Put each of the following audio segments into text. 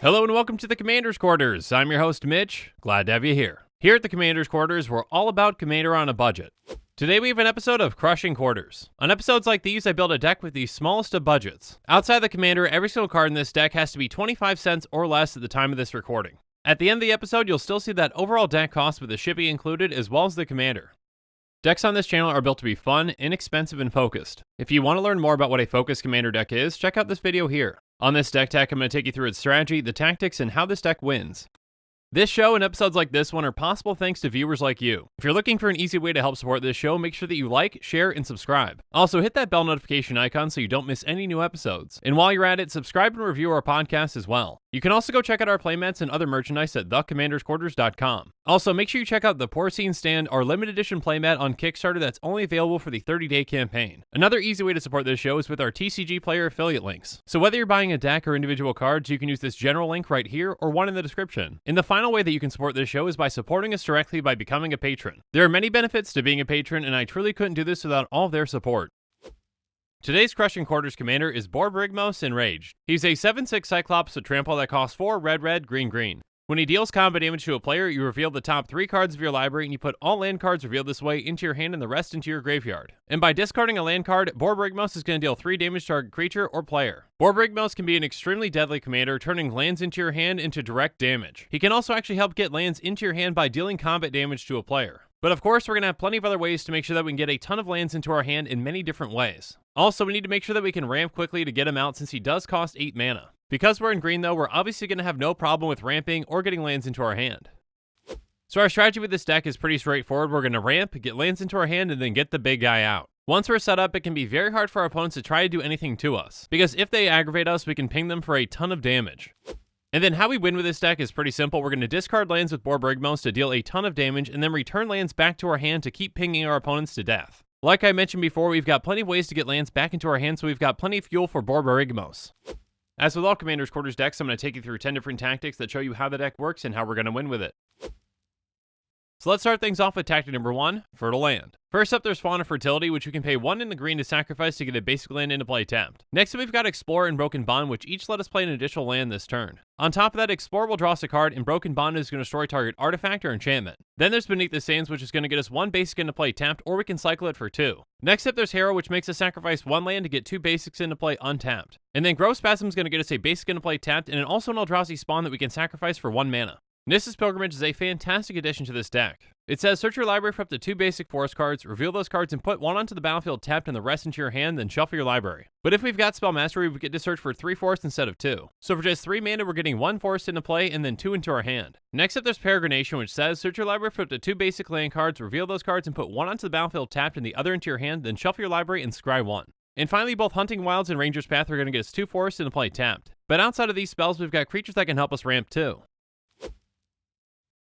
Hello and welcome to the Commander's Quarters. I'm your host Mitch, glad to have you here. Here at the Commander's Quarters, we're all about Commander on a budget. Today we have an episode of Crushing Quarters. On episodes like these, I build a deck with the smallest of budgets. Outside the Commander, every single card in this deck has to be 25 cents or less at the time of this recording. At the end of the episode, you'll still see that overall deck cost with the shipping included as well as the Commander. Decks on this channel are built to be fun, inexpensive, and focused. If you want to learn more about what a focused Commander deck is, check out this video here. On this deck tech, I'm going to take you through its strategy, the tactics, and how this deck wins. This show and episodes like this one are possible thanks to viewers like you. If you're looking for an easy way to help support this show, make sure that you like, share, and subscribe. Also, hit that bell notification icon so you don't miss any new episodes. And while you're at it, subscribe and review our podcast as well. You can also go check out our playmats and other merchandise at thecommandersquarters.com. Also, make sure you check out the Porcine Stand, our limited edition playmat on Kickstarter that's only available for the 30-day campaign. Another easy way to support this show is with our TCGplayer affiliate links. So whether you're buying a deck or individual cards, you can use this general link right here or one in the description. And the final way that you can support this show is by supporting us directly by becoming a patron. There are many benefits to being a patron, and I truly couldn't do this without all of their support. Today's Crushing Quarters commander is Borborygmos Enraged. He's a 7/6 Cyclops with trample that costs 4 red, green. When he deals combat damage to a player, you reveal the top 3 cards of your library and you put all land cards revealed this way into your hand and the rest into your graveyard. And by discarding a land card, Borborygmos is going to deal 3 damage to target creature or player. Borborygmos can be an extremely deadly commander, turning lands into your hand into direct damage. He can also actually help get lands into your hand by dealing combat damage to a player. But of course, we're going to have plenty of other ways to make sure that we can get a ton of lands into our hand in many different ways. Also, we need to make sure that we can ramp quickly to get him out since he does cost 8 mana. Because we're in green though, we're obviously going to have no problem with ramping or getting lands into our hand. So our strategy with this deck is pretty straightforward. We're going to ramp, get lands into our hand, and then get the big guy out. Once we're set up, it can be very hard for our opponents to try to do anything to us, because if they aggravate us, we can ping them for a ton of damage. And then how we win with this deck is pretty simple. We're going to discard lands with Borborygmos to deal a ton of damage, and then return lands back to our hand to keep pinging our opponents to death. Like I mentioned before, we've got plenty of ways to get lands back into our hand, so we've got plenty of fuel for Borborygmos. As with all Commander's Quarters decks, I'm going to take you through 10 different tactics that show you how the deck works and how we're going to win with it. So let's start things off with tactic number 1, Fertile Land. First up, there's Fawn of Fertility, which we can pay 1 in the green to sacrifice to get a basic land into play tapped. Next up, we've got Explore and Broken Bond, which each let us play an additional land this turn. On top of that, Explore will draw us a card, and Broken Bond is going to destroy target artifact or enchantment. Then there's Beneath the Sands, which is going to get us 1 basic into play tapped, or we can cycle it for 2. Next up, there's Harrow, which makes us sacrifice 1 land to get 2 basics into play untapped. And then Growth Spasm is going to get us a basic into play tapped, and also an Eldrazi Spawn that we can sacrifice for 1 mana. Nissa's Pilgrimage is a fantastic addition to this deck. It says search your library for up to 2 basic forest cards, reveal those cards, and put 1 onto the battlefield tapped and the rest into your hand, then shuffle your library. But if we've got Spell Mastery, we get to search for 3 forests instead of 2. So for just 3 mana, we're getting 1 forest into play and then 2 into our hand. Next up, there's Peregrination, which says search your library for up to 2 basic land cards, reveal those cards, and put 1 onto the battlefield tapped and the other into your hand, then shuffle your library and scry 1. And finally, both Hunting Wilds and Ranger's Path are going to get us 2 forests into play tapped. But outside of these spells, we've got creatures that can help us ramp too.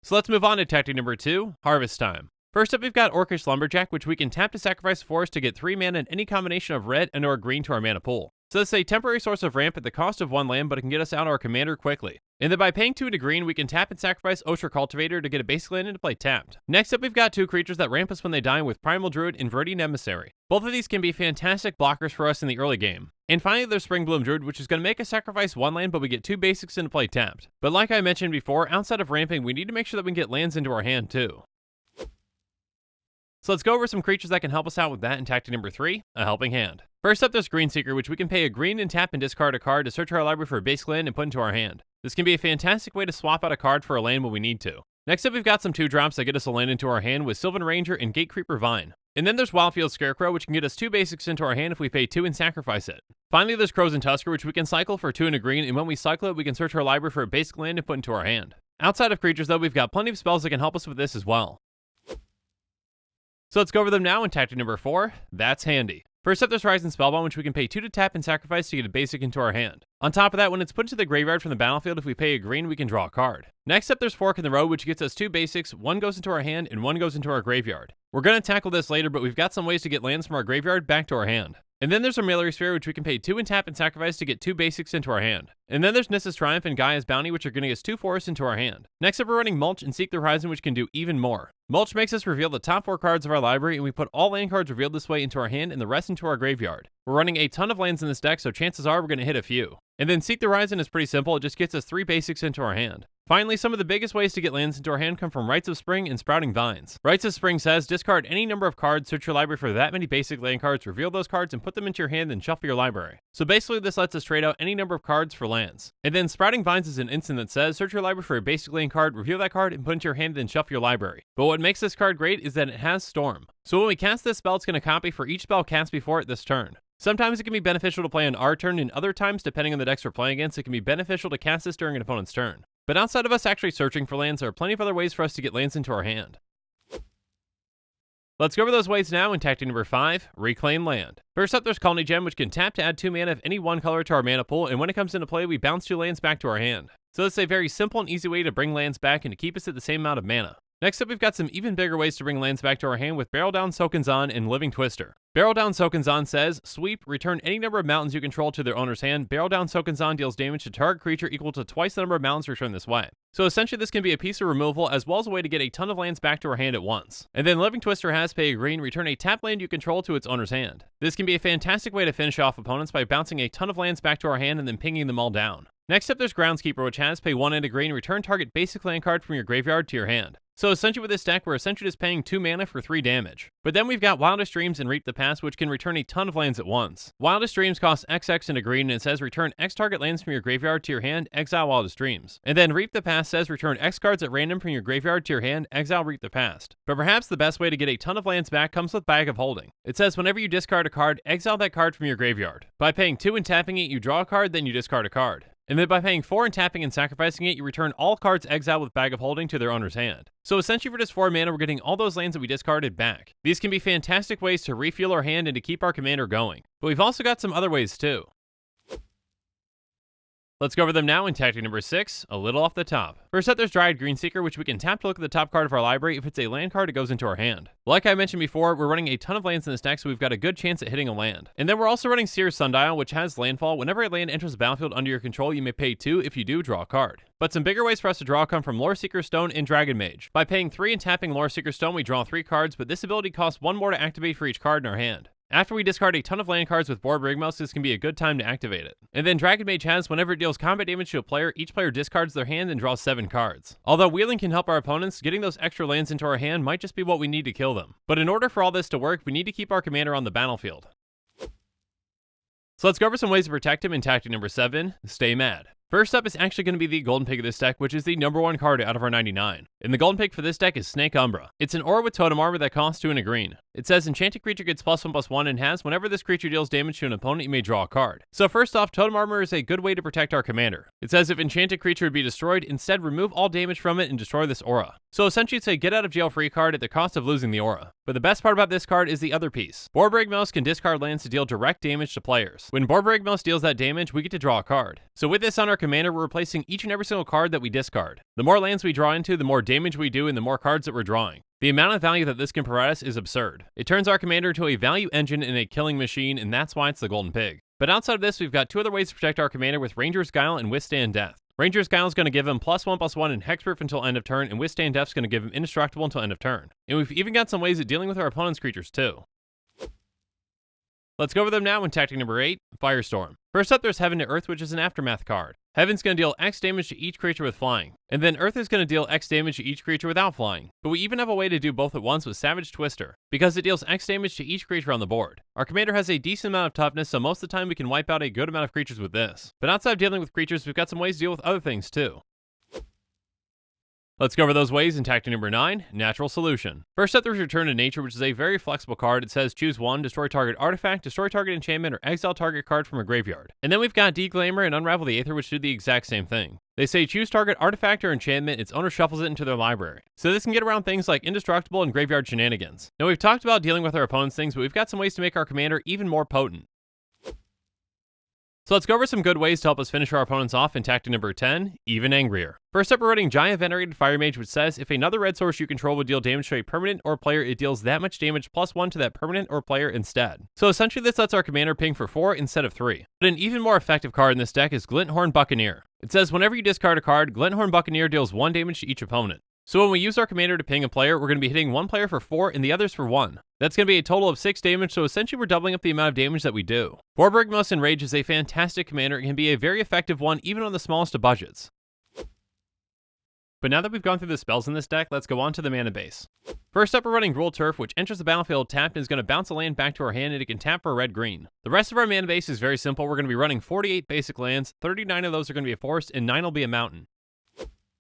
So let's move on to tactic number 2, Harvest Time. First up, we've got Orcish Lumberjack, which we can tap to sacrifice a forest to get 3 mana and any combination of red and or green to our mana pool. So this is a temporary source of ramp at the cost of 1 land, but it can get us out our commander quickly. And then by paying 2 to green, we can tap and sacrifice Osher Cultivator to get a basic land into play tapped. Next up, we've got 2 creatures that ramp us when they die with Primal Druid and Viridian Emissary. Both of these can be fantastic blockers for us in the early game. And finally, there's Springbloom Druid, which is going to make us sacrifice 1 land, but we get 2 basics into play tapped. But like I mentioned before, outside of ramping, we need to make sure that we can get lands into our hand too. So let's go over some creatures that can help us out with that in tactic number 3, a Helping Hand. First up, there's Greenseeker, which we can pay a green and tap and discard a card to search our library for a basic land and put into our hand. This can be a fantastic way to swap out a card for a land when we need to. Next up, we've got some 2-drops that get us a land into our hand with Sylvan Ranger and Gatecreeper Vine. And then there's Wildfield Scarecrow, which can get us 2 basics into our hand if we pay 2 and sacrifice it. Finally, there's Crows and Tusker, which we can cycle for 2 and a green, and when we cycle it, we can search our library for a basic land and put into our hand. Outside of creatures though, we've got plenty of spells that can help us with this as well. So let's go over them now in tactic number 4, That's Handy. First up, there's Rise and Spellbound, which we can pay 2 to tap and sacrifice to get a basic into our hand. On top of that, when it's put into the graveyard from the battlefield, if we pay a green, we can draw a card. Next up, there's Fork in the Road, which gets us 2 basics, 1 goes into our hand and 1 goes into our graveyard. We're going to tackle this later, but we've got some ways to get lands from our graveyard back to our hand. And then there's our Melee Sphere, which we can pay 2 and tap and sacrifice to get 2 basics into our hand. And then there's Nissa's Triumph and Gaia's Bounty, which are getting us 2 forests into our hand. Next up, we're running Mulch and Seek the Horizon, which can do even more. Mulch makes us reveal the top 4 cards of our library, and we put all land cards revealed this way into our hand and the rest into our graveyard. We're running a ton of lands in this deck, so chances are we're going to hit a few. And then Seek the Horizon is pretty simple, it just gets us 3 basics into our hand. Finally, some of the biggest ways to get lands into our hand come from Rites of Spring and Sprouting Vines. Rites of Spring says, discard any number of cards, search your library for that many basic land cards, reveal those cards, and put them into your hand, then shuffle your library. So basically, this lets us trade out any number of cards for lands. And then Sprouting Vines is an instant that says, search your library for a basic land card, reveal that card, and put it into your hand, then shuffle your library. But what makes this card great is that it has Storm. So when we cast this spell, it's going to copy for each spell cast before it this turn. Sometimes it can be beneficial to play on our turn, and other times, depending on the decks we're playing against, it can be beneficial to cast this during an opponent's turn. But outside of us actually searching for lands, there are plenty of other ways for us to get lands into our hand. Let's go over those ways now in tactic number 5, Reclaim Land. First up, there's Colony Gem, which can tap to add 2 mana of any one color to our mana pool, and when it comes into play, we bounce 2 lands back to our hand. So it's a very simple and easy way to bring lands back and to keep us at the same amount of mana. Next up, we've got some even bigger ways to bring lands back to our hand with Barrel Down Sokenzan and Living Twister. Barrel Down Sokenzan says, sweep, return any number of mountains you control to their owner's hand. Barrel Down Sokenzan deals damage to target creature equal to twice the number of mountains returned this way. So essentially this can be a piece of removal as well as a way to get a ton of lands back to our hand at once. And then Living Twister has pay a green, return a tap land you control to its owner's hand. This can be a fantastic way to finish off opponents by bouncing a ton of lands back to our hand and then pinging them all down. Next up, there's Groundskeeper, which has pay 1 and a green, return target basic land card from your graveyard to your hand. So essentially with this deck, we're essentially just paying 2 mana for 3 damage. But then we've got Wildest Dreams and Reap the Past, which can return a ton of lands at once. Wildest Dreams costs XX and a green, and it says return X target lands from your graveyard to your hand, exile Wildest Dreams. And then Reap the Past says return X cards at random from your graveyard to your hand, exile Reap the Past. But perhaps the best way to get a ton of lands back comes with Bag of Holding. It says whenever you discard a card, exile that card from your graveyard. By paying 2 and tapping it, you draw a card, then you discard a card. And then by paying 4 and tapping and sacrificing it, you return all cards exiled with Bag of Holding to their owner's hand. So essentially for just 4 mana, we're getting all those lands that we discarded back. These can be fantastic ways to refuel our hand and to keep our commander going. But we've also got some other ways too. Let's go over them now in tactic number 6, a little off the top. First up, there's Dryad Greenseeker, which we can tap to look at the top card of our library. If it's a land card, it goes into our hand. Like I mentioned before, we're running a ton of lands in this deck, so we've got a good chance at hitting a land. And then we're also running Seer's Sundial, which has landfall. Whenever a land enters the battlefield under your control, you may pay 2. If you do, draw a card. But some bigger ways for us to draw come from Lore Seeker Stone and Dragon Mage. By paying 3 and tapping Lore Seeker Stone, we draw 3 cards, but this ability costs 1 more to activate for each card in our hand. After we discard a ton of land cards with Borborygmos, this can be a good time to activate it. And then Dragon Mage has, whenever it deals combat damage to a player, each player discards their hand and draws 7 cards. Although wheeling can help our opponents, getting those extra lands into our hand might just be what we need to kill them. But in order for all this to work, we need to keep our commander on the battlefield. So let's go over some ways to protect him in tactic number 7, Stay Mad. First up is actually going to be the Golden Pig of this deck, which is the number 1 card out of our 99. And the Golden Pig for this deck is Snake Umbra. It's an aura with totem armor that costs 2 and a green. It says enchanted creature gets +1/+1 and has whenever this creature deals damage to an opponent, you may draw a card. So first off, totem armor is a good way to protect our commander. It says if enchanted creature would be destroyed, instead remove all damage from it and destroy this aura. So essentially it's a get out of jail free card at the cost of losing the aura. But the best part about this card is the other piece. Borborygmos can discard lands to deal direct damage to players. When Borborygmos deals that damage, we get to draw a card. So with this on our commander, we're replacing each and every single card that we discard. The more lands we draw into, the more damage we do and the more cards that we're drawing. The amount of value that this can provide us is absurd. It turns our commander into a value engine and a killing machine, and that's why it's the Golden Pig. But outside of this, we've got 2 other ways to protect our commander with Ranger's Guile and Withstand Death. Ranger's Guile is going to give him +1/+1 and hexproof until end of turn, and Withstand Death is going to give him indestructible until end of turn. And we've even got some ways of dealing with our opponent's creatures too. Let's go over them now in tactic number 8, Firestorm. First up, there's Heaven to Earth, which is an Aftermath card. Heaven's going to deal X damage to each creature with flying, and then Earth is going to deal X damage to each creature without flying. But we even have a way to do both at once with Savage Twister, because it deals X damage to each creature on the board. Our commander has a decent amount of toughness, so most of the time we can wipe out a good amount of creatures with this. But outside of dealing with creatures, we've got some ways to deal with other things too. Let's go over those ways in tactic number 9, Natural Solution. First up, there's Return to Nature, which is a very flexible card. It says choose 1, destroy target artifact, destroy target enchantment, or exile target card from a graveyard. And then we've got Declaimer and Unravel the Aether, which do the exact same thing. They say choose target artifact or enchantment, its owner shuffles it into their library. So this can get around things like indestructible and graveyard shenanigans. Now we've talked about dealing with our opponent's things, but we've got some ways to make our commander even more potent. So let's go over some good ways to help us finish our opponents off in tactic number 10, even angrier. First up, we're running Giant Venerated Fire Mage, which says if another red source you control would deal damage to a permanent or player, it deals that much damage +1 to that permanent or player instead. So essentially this lets our commander ping for 4 instead of 3. But an even more effective card in this deck is Glinthorn Buccaneer. It says whenever you discard a card, Glinthorn Buccaneer deals 1 damage to each opponent. So when we use our commander to ping a player, we're going to be hitting one player for 4 and the others for 1. That's going to be a total of 6 damage, so essentially we're doubling up the amount of damage that we do. Borborygmos Enraged is a fantastic commander and can be a very effective one even on the smallest of budgets. But now that we've gone through the spells in this deck, let's go on to the mana base. First up, we're running Gruul Turf, which enters the battlefield tapped and is going to bounce a land back to our hand, and it can tap for red-green. The rest of our mana base is very simple. We're going to be running 48 basic lands, 39 of those are going to be a forest, and 9 will be a mountain.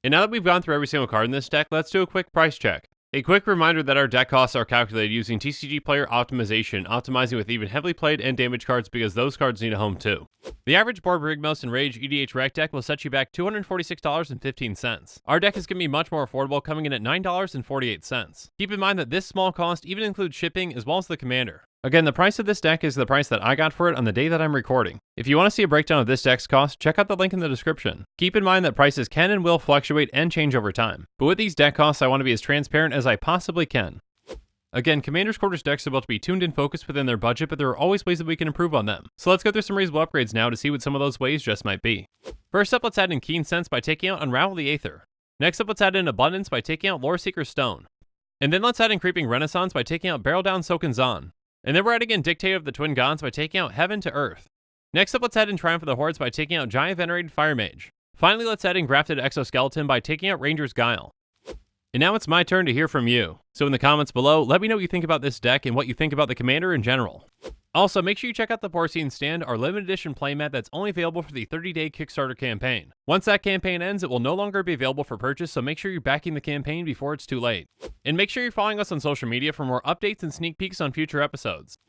And now that we've gone through every single card in this deck, let's do a quick price check. A quick reminder that our deck costs are calculated using TCGplayer optimization, optimizing with even heavily played and damaged cards because those cards need a home too. The average Borborygmos Enraged EDH rec deck will set you back $246.15. Our deck is going to be much more affordable, coming in at $9.48. Keep in mind that this small cost even includes shipping as well as the commander. Again, the price of this deck is the price that I got for it on the day that I'm recording. If you want to see a breakdown of this deck's cost, check out the link in the description. Keep in mind that prices can and will fluctuate and change over time. But with these deck costs, I want to be as transparent as I possibly can. Again, Commander's Quarters decks are about to be tuned and focused within their budget, but there are always ways that we can improve on them. So let's go through some reasonable upgrades now to see what some of those ways just might be. First up, let's add in Keen Sense by taking out Unravel the Aether. Next up, let's add in Abundance by taking out Loreseeker Stone. And then let's add in Creeping Renaissance by taking out Barrel Down Soken Zan. And then we're adding in Dictator of the Twin Gods by taking out Heaven to Earth. Next up, let's add in Triumph of the Hordes by taking out Giant Venerated Fire Mage. Finally, let's add in Grafted Exoskeleton by taking out Ranger's Guile. And now it's my turn to hear from you. So in the comments below, let me know what you think about this deck and what you think about the commander in general. Also, make sure you check out the Porcine Stand, our limited edition playmat that's only available for the 30-day Kickstarter campaign. Once that campaign ends, it will no longer be available for purchase, so make sure you're backing the campaign before it's too late. And make sure you're following us on social media for more updates and sneak peeks on future episodes.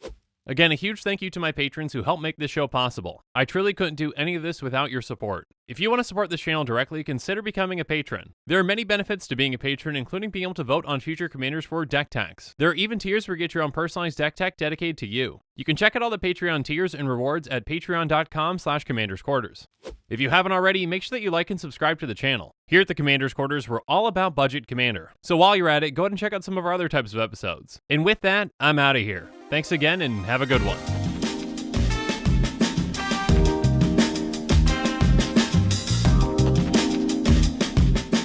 Again, a huge thank you to my patrons who help make this show possible. I truly couldn't do any of this without your support. If you want to support this channel directly, consider becoming a patron. There are many benefits to being a patron, including being able to vote on future commanders for deck tags. There are even tiers where you get your own personalized deck tag dedicated to you. You can check out all the Patreon tiers and rewards at patreon.com/commandersquarters. If you haven't already, make sure that you like and subscribe to the channel. Here at the Commander's Quarters, we're all about budget commander. So while you're at it, go ahead and check out some of our other types of episodes. And with that, I'm out of here. Thanks again and have a good one.